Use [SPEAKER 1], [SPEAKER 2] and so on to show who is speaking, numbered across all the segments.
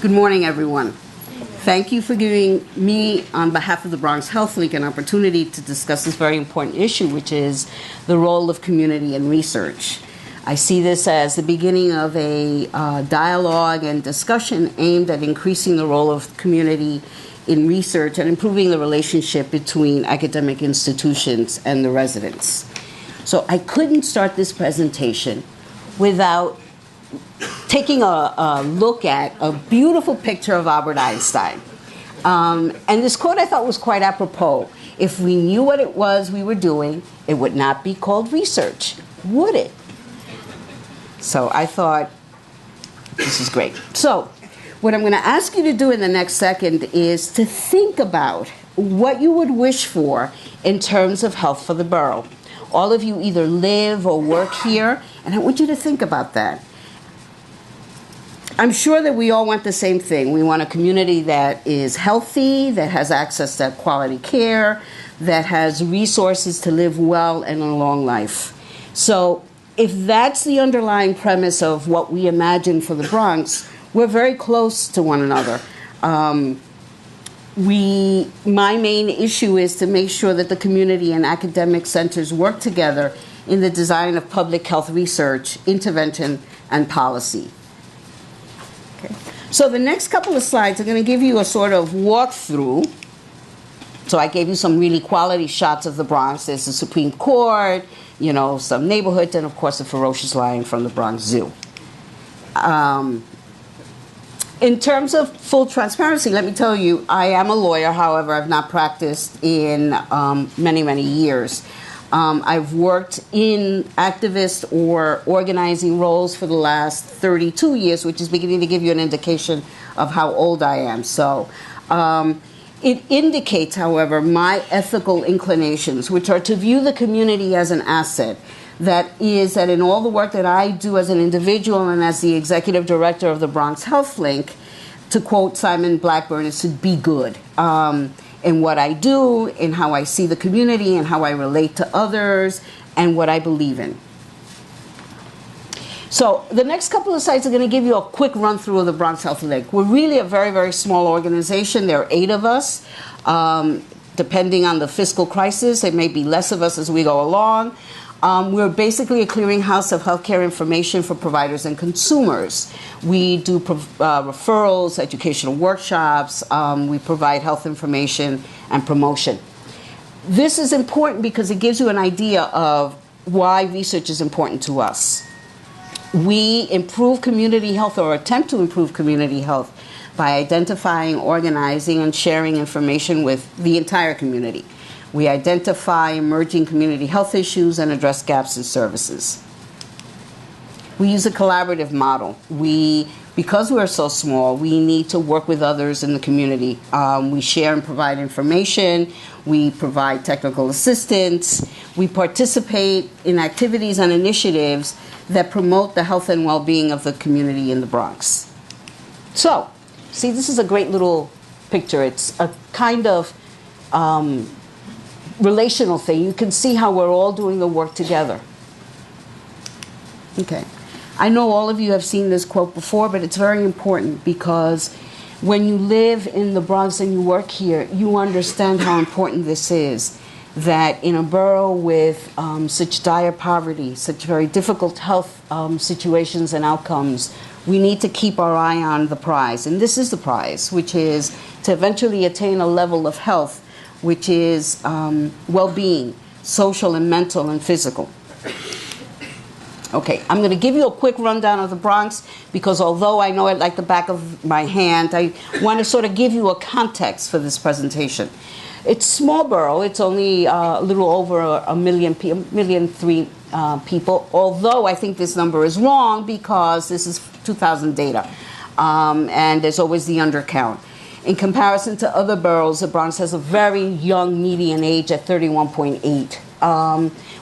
[SPEAKER 1] Good morning, everyone. Thank you for giving me, on behalf of the Bronx Health Link, an opportunity to discuss this very important issue, which is the role of community in research. I see this as the beginning of a dialogue and discussion aimed at increasing the role of community in research and improving the relationship between academic institutions and the residents. So I couldn't start this presentation without taking a look at a beautiful picture of Albert Einstein. And this quote I thought was quite apropos. If we knew what it was we were doing, it would not be called research, would it? So I thought, this is great. So what I'm going to ask you to do in the next second is to think about what you would wish for in terms of health for the borough. All of you either live or work here, and I want you to think about that. I'm sure that we all want the same thing. We want a community that is healthy, that has access to quality care, that has resources to live well and a long life. So if that's the underlying premise of what we imagine for the Bronx, we're very close to one another. My main issue is to make sure that the community and academic centers work together in the design of public health research, intervention, and policy. Okay. So the next couple of slides are going to give you a sort of walkthrough. So I gave you some really quality shots of the Bronx. There's the Supreme Court, you know, some neighborhoods, and of course a ferocious lion from the Bronx Zoo. In terms of full transparency, let me tell you, I am a lawyer. However, I've not practiced in many, many years. I've worked in activist or organizing roles for the last 32 years, which is beginning to give you an indication of how old I am. So it indicates, however, my ethical inclinations, which are to view the community as an asset. That is that in all the work that I do as an individual and as the executive director of the Bronx Health Link, to quote Simon Blackburn, is to be good in what I do, in how I see the community, and how I relate to others, and what I believe in. So the next couple of slides are going to give you a quick run through of the Bronx Health Link. We're really a very, very small organization. There are 8 of us. Depending on the fiscal crisis, there may be less of us as we go along. We're basically a clearinghouse of healthcare information for providers and consumers. We do referrals, educational workshops. We provide health information and promotion. This is important because it gives you an idea of why research is important to us. We improve community health, or attempt to improve community health, by identifying, organizing, and sharing information with the entire community. We identify emerging community health issues and address gaps in services. We use a collaborative model. Because we're so small, we need to work with others in the community. We share and provide information. We provide technical assistance. We participate in activities and initiatives that promote the health and well-being of the community in the Bronx. So, see, this is a great little picture. It's a kind of relational thing. You can see how we're all doing the work together. Okay. I know all of you have seen this quote before, but it's very important because when you live in the Bronx and you work here, you understand how important this is. That in a borough with such dire poverty, such very difficult health situations and outcomes, we need to keep our eye on the prize. And this is the prize, which is to eventually attain a level of health which is well-being, social and mental and physical. Okay, I'm going to give you a quick rundown of the Bronx because although I know it like the back of my hand, I want to sort of give you a context for this presentation. It's a small borough. It's only a little over a million, 1,000,003 people, although I think this number is wrong because this is 2000 data, and there's always the undercount. In comparison to other boroughs, the Bronx has a very young median age at 31.8.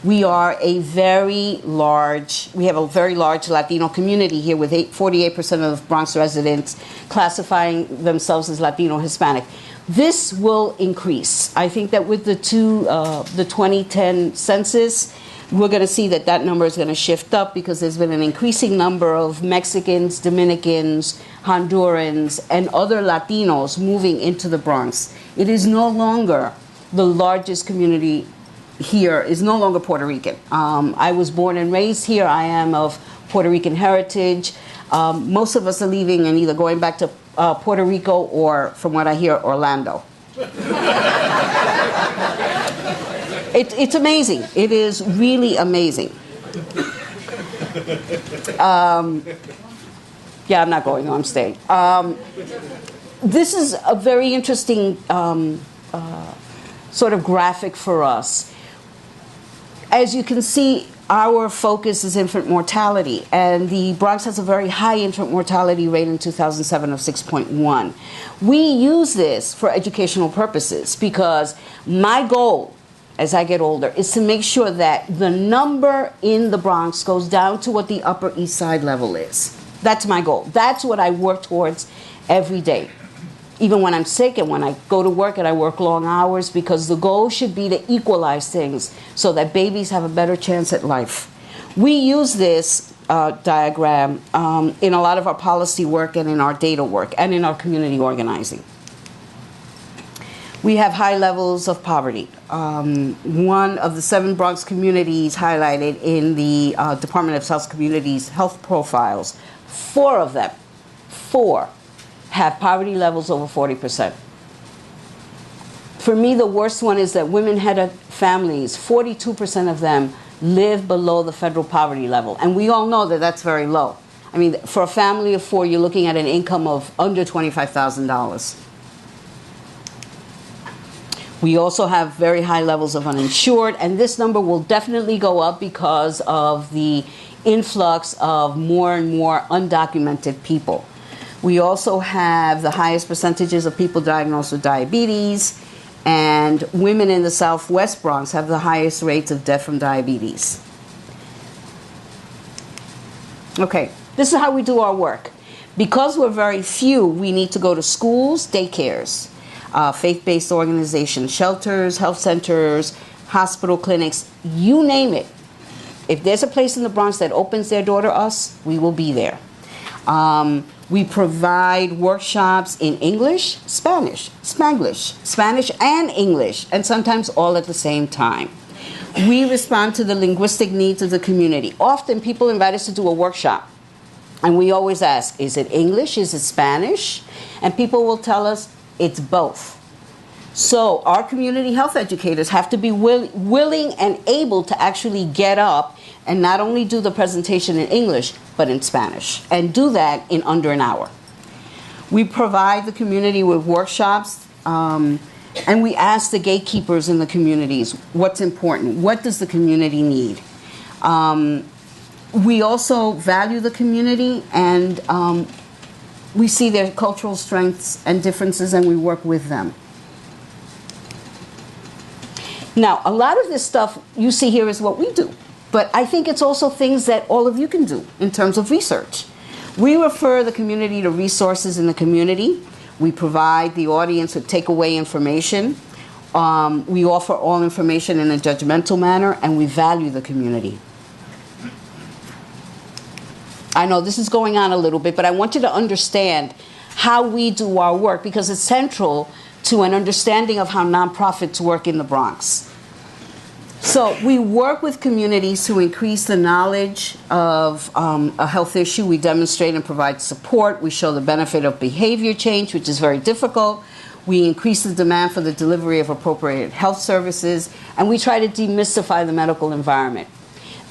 [SPEAKER 1] We have a very large Latino community here with 48% of Bronx residents classifying themselves as Latino Hispanic. This will increase. I think that with the 2010 census, we're going to see that that number is going to shift up because there's been an increasing number of Mexicans, Dominicans, Hondurans, and other Latinos moving into the Bronx. It is no longer the largest community here, is no longer Puerto Rican. I was born and raised here. I am of Puerto Rican heritage. Most of us are leaving and either going back to Puerto Rico or, from what I hear, Orlando. It's amazing. It is really amazing. Yeah, I'm not going. No, I'm staying. This is a very interesting sort of graphic for us. As you can see, our focus is infant mortality, and the Bronx has a very high infant mortality rate in 2007 of 6.1. We use this for educational purposes because my goal as I get older is to make sure that the number in the Bronx goes down to what the Upper East Side level is. That's my goal. That's what I work towards every day. Even when I'm sick and when I go to work and I work long hours, because the goal should be to equalize things so that babies have a better chance at life. We use this diagram in a lot of our policy work and in our data work and in our community organizing. We have high levels of poverty. One of the 7 Bronx communities highlighted in the Department of Health Communities health profiles, 4 of them, 4, have poverty levels over 40%. For me, the worst one is that women-headed families, 42% of them live below the federal poverty level. And we all know that that's very low. I mean, for a family of 4, you're looking at an income of under $25,000. We also have very high levels of uninsured, and this number will definitely go up because of the influx of more and more undocumented people. We also have the highest percentages of people diagnosed with diabetes, and women in the Southwest Bronx have the highest rates of death from diabetes. Okay, this is how we do our work. Because we're very few, we need to go to schools, daycares, faith-based organizations, shelters, health centers, hospital clinics, you name it. If there's a place in the Bronx that opens their door to us, we will be there. We provide workshops in English, Spanish, Spanglish, Spanish and English, and sometimes all at the same time. We respond to the linguistic needs of the community. Often people invite us to do a workshop, and we always ask, is it English, is it Spanish? And people will tell us it's both. So our community health educators have to be willing and able to actually get up and not only do the presentation in English, but in Spanish, and do that in under an hour. We provide the community with workshops, and we ask the gatekeepers in the communities what's important, what does the community need. We also value the community, and we see their cultural strengths and differences, and we work with them. Now, a lot of this stuff you see here is what we do. But I think it's also things that all of you can do in terms of research. We refer the community to resources in the community. We provide the audience with takeaway information. We offer all information in a judgmental manner, and we value the community. I know this is going on a little bit, but I want you to understand how we do our work because it's central to an understanding of how nonprofits work in the Bronx. So we work with communities to increase the knowledge of a health issue. We demonstrate and provide support. We show the benefit of behavior change, which is very difficult. We increase the demand for the delivery of appropriate health services, and we try to demystify the medical environment.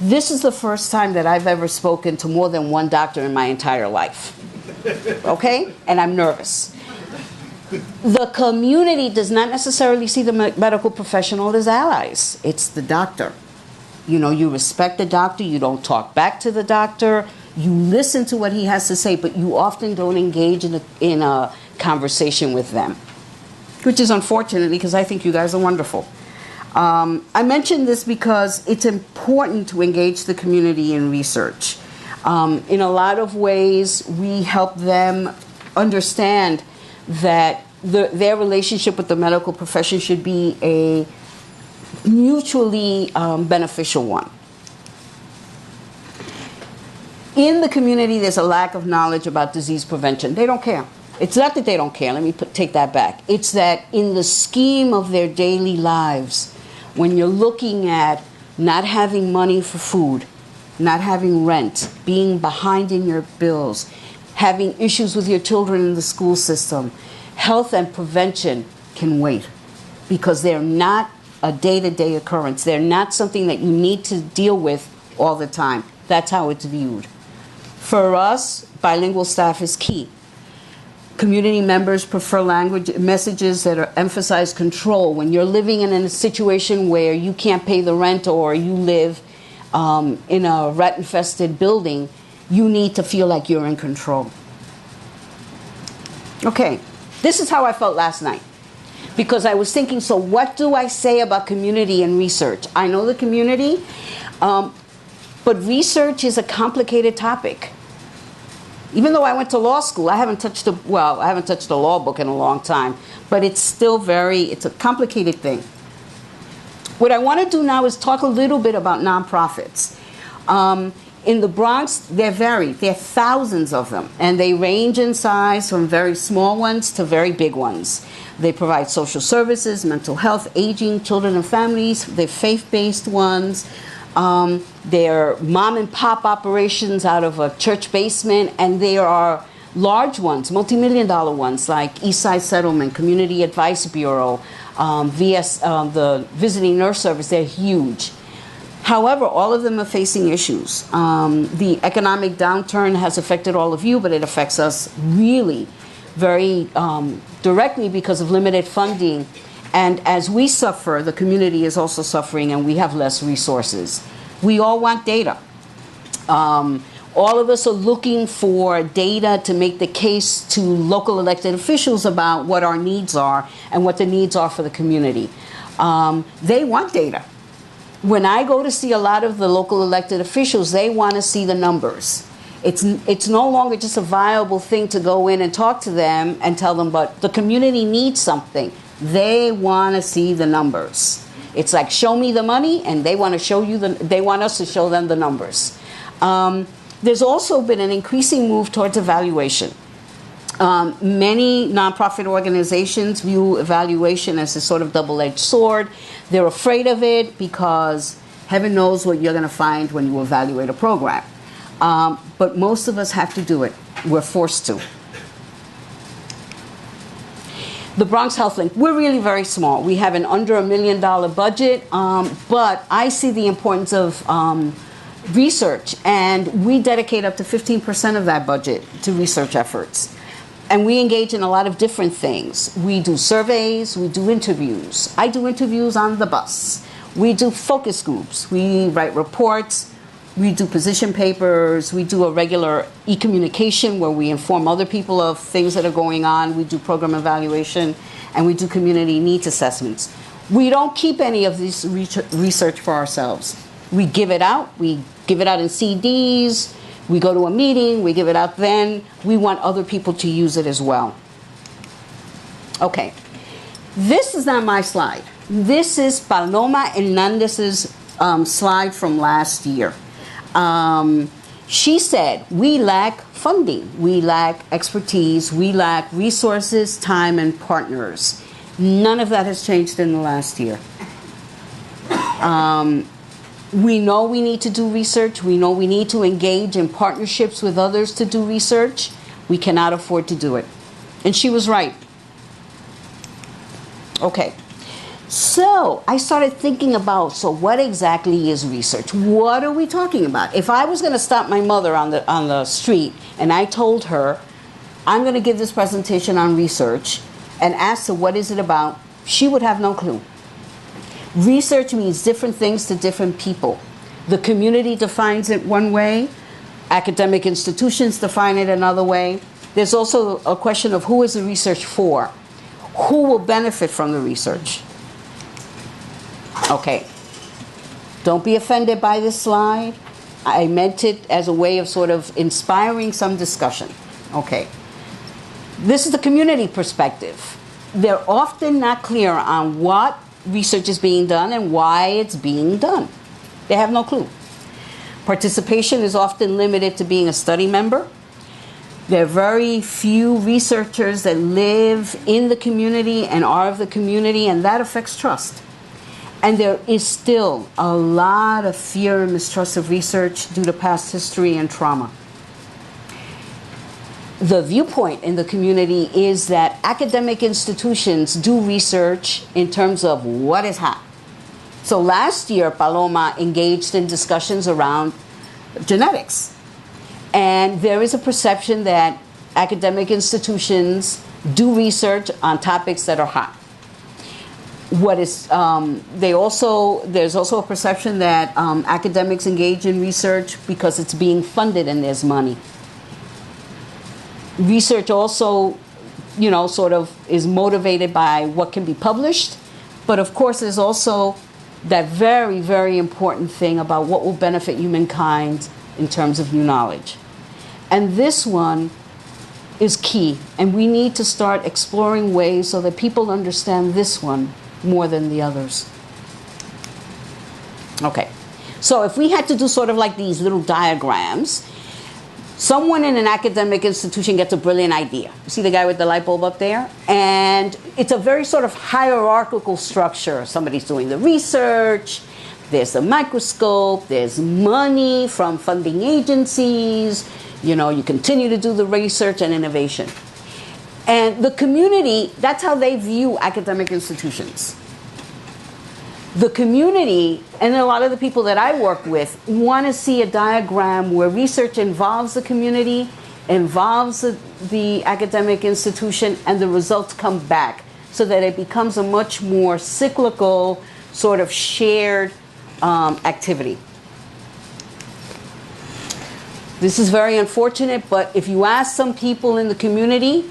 [SPEAKER 1] This is the first time that I've ever spoken to more than one doctor in my entire life. Okay? And I'm nervous. The community does not necessarily see the medical professional as allies. It's the doctor. You know, you respect the doctor. You don't talk back to the doctor. You listen to what he has to say, but you often don't engage in a conversation with them, which is unfortunate because I think you guys are wonderful. I mention this because it's important to engage the community in research. In a lot of ways, we help them understand that their relationship with the medical profession should be a mutually beneficial one. In the community, there's a lack of knowledge about disease prevention. They don't care. It's not that they don't care. Let me take that back. It's that in the scheme of their daily lives, when you're looking at not having money for food, not having rent, being behind in your bills, having issues with your children in the school system, health and prevention can wait because they're not a day-to-day occurrence. They're not something that you need to deal with all the time. That's how it's viewed. For us, bilingual staff is key. Community members prefer language messages that emphasize control. When you're living in a situation where you can't pay the rent or you live in a rat-infested building, you need to feel like you're in control. Okay, this is how I felt last night. Because I was thinking, so what do I say about community and research? I know the community, but research is a complicated topic. Even though I went to law school, I haven't touched a law book in a long time, but it's still it's a complicated thing. What I want to do now is talk a little bit about nonprofits. In the Bronx, they're varied. There are thousands of them, and they range in size from very small ones to very big ones. They provide social services, mental health, aging, children and families. They're faith-based ones. They're mom and pop operations out of a church basement, and there are large ones, multi-million-dollar ones like Eastside Settlement, Community Advice Bureau, the Visiting Nurse Service. They're huge. However, all of them are facing issues. The economic downturn has affected all of you, but it affects us really very directly because of limited funding. And as we suffer, the community is also suffering, and we have less resources. We all want data. All of us are looking for data to make the case to local elected officials about what our needs are and what the needs are for the community. They want data. When I go to see a lot of the local elected officials, they want to see the numbers. It's no longer just a viable thing to go in and talk to them and tell them, but the community needs something. They want to see the numbers. It's like, show me the money, and they want us to show them the numbers. There's also been an increasing move towards evaluation. Many nonprofit organizations view evaluation as a sort of double-edged sword. They're afraid of it because heaven knows what you're going to find when you evaluate a program. But most of us have to do it. We're forced to. The Bronx Health Link, we're really very small. We have an under $1 million budget, but I see the importance of research, and we dedicate up to 15% of that budget to research efforts. And we engage in a lot of different things. We do surveys, we do interviews. I do interviews on the bus. We do focus groups. We write reports. We do position papers. We do a regular e-communication where we inform other people of things that are going on. We do program evaluation, and we do community needs assessments. We don't keep any of this research for ourselves. We give it out. We give it out in CDs. We go to a meeting. We give it out then. We want other people to use it as well. Okay. This is not my slide. This is Paloma Hernandez's slide from last year. She said, we lack funding, we lack expertise, we lack resources, time, and partners. None of that has changed in the last year. We know we need to do research. We know we need to engage in partnerships with others to do research. We cannot afford to do it. And she was right. Okay. So I started thinking about, so what exactly is research? What are we talking about? If I was going to stop my mother on the street and I told her, I'm going to give this presentation on research and asked her what is it about, she would have no clue. Research means different things to different people. The community defines it one way. Academic institutions define it another way. There's also a question of who is the research for? Who will benefit from the research? Okay, don't be offended by this slide. I meant it as a way of sort of inspiring some discussion. Okay, this is the community perspective. They're often not clear on what research is being done and why it's being done. They have no clue. Participation is often limited to being a study member. There are very few researchers that live in the community and are of the community, and that affects trust. And there is still a lot of fear and mistrust of research due to past history and trauma. The viewpoint in the community is that academic institutions do research in terms of what is hot. So last year, Paloma engaged in discussions around genetics. And there is a perception that academic institutions do research on topics that are hot. There's also a perception that academics engage in research because it's being funded and there's money. Research also, sort of is motivated by what can be published, but of course there's also that very, very important thing about what will benefit humankind in terms of new knowledge. And this one is key, and we need to start exploring ways so that people understand this one more than the others. Okay, so if we had to do sort of like these little diagrams, someone in an academic institution gets a brilliant idea. You see the guy with the light bulb up there? And it's a very sort of hierarchical structure. Somebody's doing the research, there's the microscope, there's money from funding agencies, you continue to do the research and innovation. And the community, that's how they view academic institutions. The community, and a lot of the people that I work with, want to see a diagram where research involves the community, involves the academic institution, and the results come back so that it becomes a much more cyclical, sort of shared activity. This is very unfortunate, but if you ask some people in the community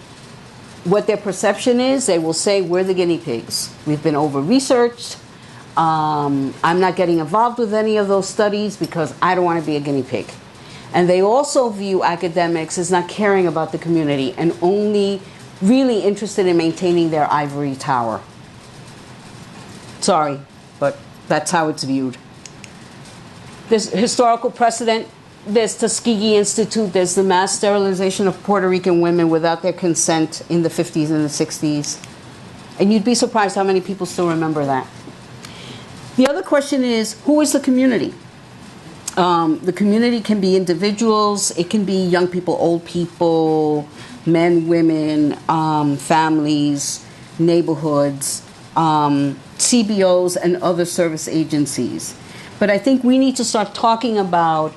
[SPEAKER 1] what their perception is, they will say, we're the guinea pigs. We've been over-researched. I'm not getting involved with any of those studies because I don't want to be a guinea pig. And they also view academics as not caring about the community and only really interested in maintaining their ivory tower. Sorry, but that's how it's viewed. There's historical precedent. There's Tuskegee Institute. There's the mass sterilization of Puerto Rican women without their consent in the 50s and the 60s. And you'd be surprised how many people still remember that. The other question is, who is the community? The community can be individuals. It can be young people, old people, men, women, families, neighborhoods, CBOs, and other service agencies. But I think we need to start talking about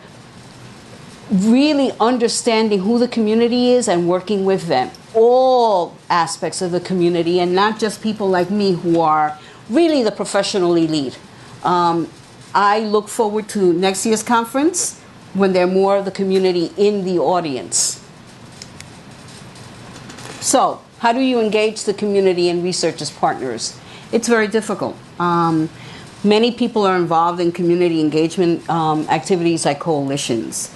[SPEAKER 1] really understanding who the community is and working with them. All aspects of the community, and not just people like me who are really the professional elite. I look forward to next year's conference when there are more of the community in the audience. So, how do you engage the community and research as partners? It's very difficult. Many people are involved in community engagement activities like coalitions.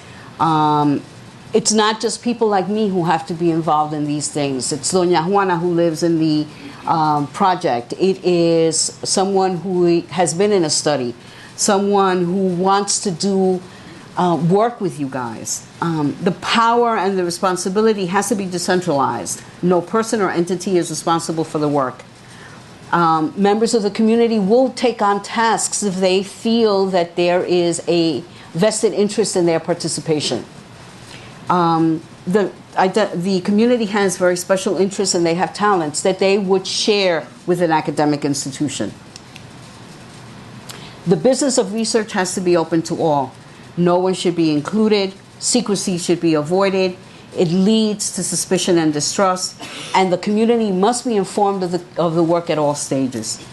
[SPEAKER 1] It's not just people like me who have to be involved in these things. It's Doña Juana who lives in the project. It is someone who has been in a study, someone who wants to do work with you guys. The power and the responsibility has to be decentralized. No person or entity is responsible for the work. Members of the community will take on tasks if they feel that there is a vested interest in their participation. The community has very special interests and they have talents that they would share with an academic institution. The business of research has to be open to all. No one should be included. Secrecy should be avoided. It leads to suspicion and distrust, and the community must be informed of the work at all stages.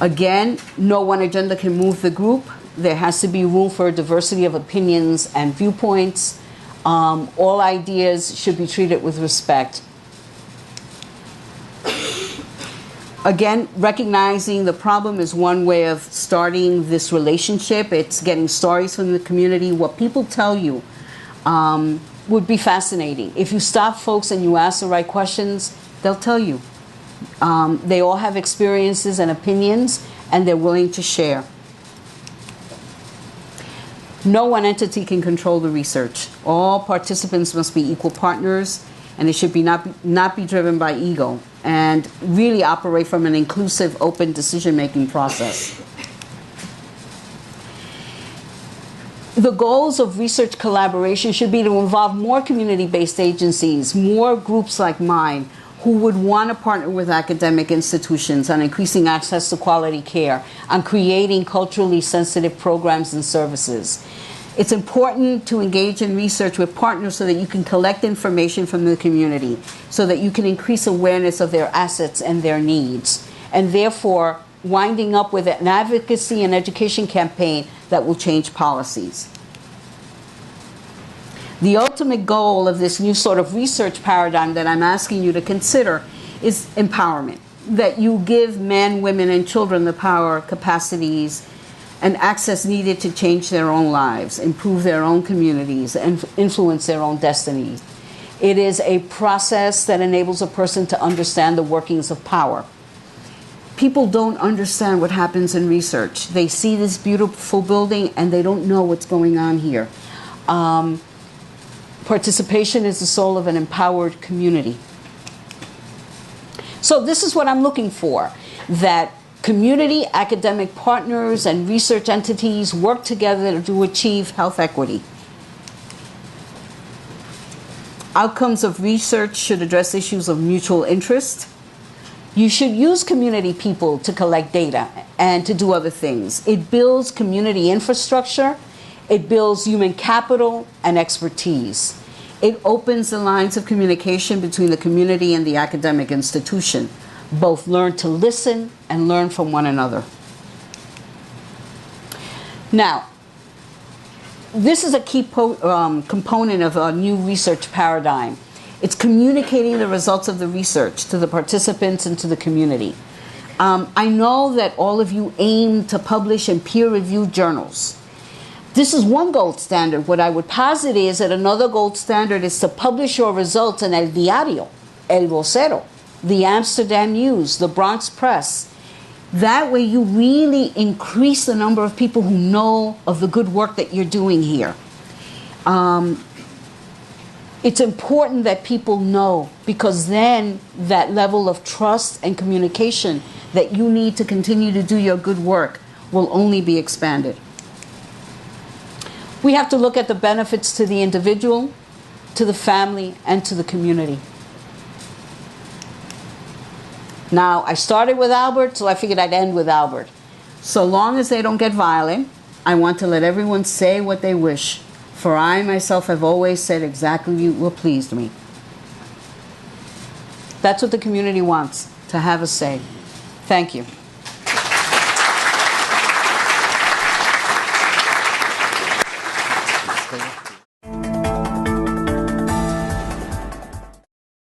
[SPEAKER 1] Again, no one agenda can move the group. There has to be room for a diversity of opinions and viewpoints. All ideas should be treated with respect. Again, recognizing the problem is one way of starting this relationship. It's getting stories from the community. What people tell you would be fascinating. If you stop folks and you ask the right questions, they'll tell you. They all have experiences and opinions, and they're willing to share. No one entity can control the research. All participants must be equal partners, and it should not be driven by ego, and really operate from an inclusive, open decision-making process. The goals of research collaboration should be to involve more community-based agencies, more groups like mine, who would want to partner with academic institutions on increasing access to quality care, on creating culturally sensitive programs and services. It's important to engage in research with partners so that you can collect information from the community, so that you can increase awareness of their assets and their needs, and therefore winding up with an advocacy and education campaign that will change policies. The ultimate goal of this new sort of research paradigm that I'm asking you to consider is empowerment, that you give men, women, and children the power, capacities, and access needed to change their own lives, improve their own communities, and influence their own destinies. It is a process that enables a person to understand the workings of power. People don't understand what happens in research. They see this beautiful building and they don't know what's going on here. Participation is the soul of an empowered community. So this is what I'm looking for, that community, academic partners, and research entities work together to achieve health equity. Outcomes of research should address issues of mutual interest. You should use community people to collect data and to do other things. It builds community infrastructure. It builds human capital and expertise. It opens the lines of communication between the community and the academic institution. Both learn to listen and learn from one another. Now, this is a key component of a new research paradigm. It's communicating the results of the research to the participants and to the community. I know that all of you aim to publish in peer-reviewed journals. This is one gold standard. What I would posit is that another gold standard is to publish your results in El Diario, El Vocero, the Amsterdam News, the Bronx Press. That way you really increase the number of people who know of the good work that you're doing here. It's important that people know, because then that level of trust and communication that you need to continue to do your good work will only be expanded. We have to look at the benefits to the individual, to the family, and to the community. Now, I started with Albert, so I figured I'd end with Albert. So long as they don't get violent, I want to let everyone say what they wish, for I myself have always said exactly what pleased me. That's what the community wants, to have a say. Thank you.
[SPEAKER 2] Thank you.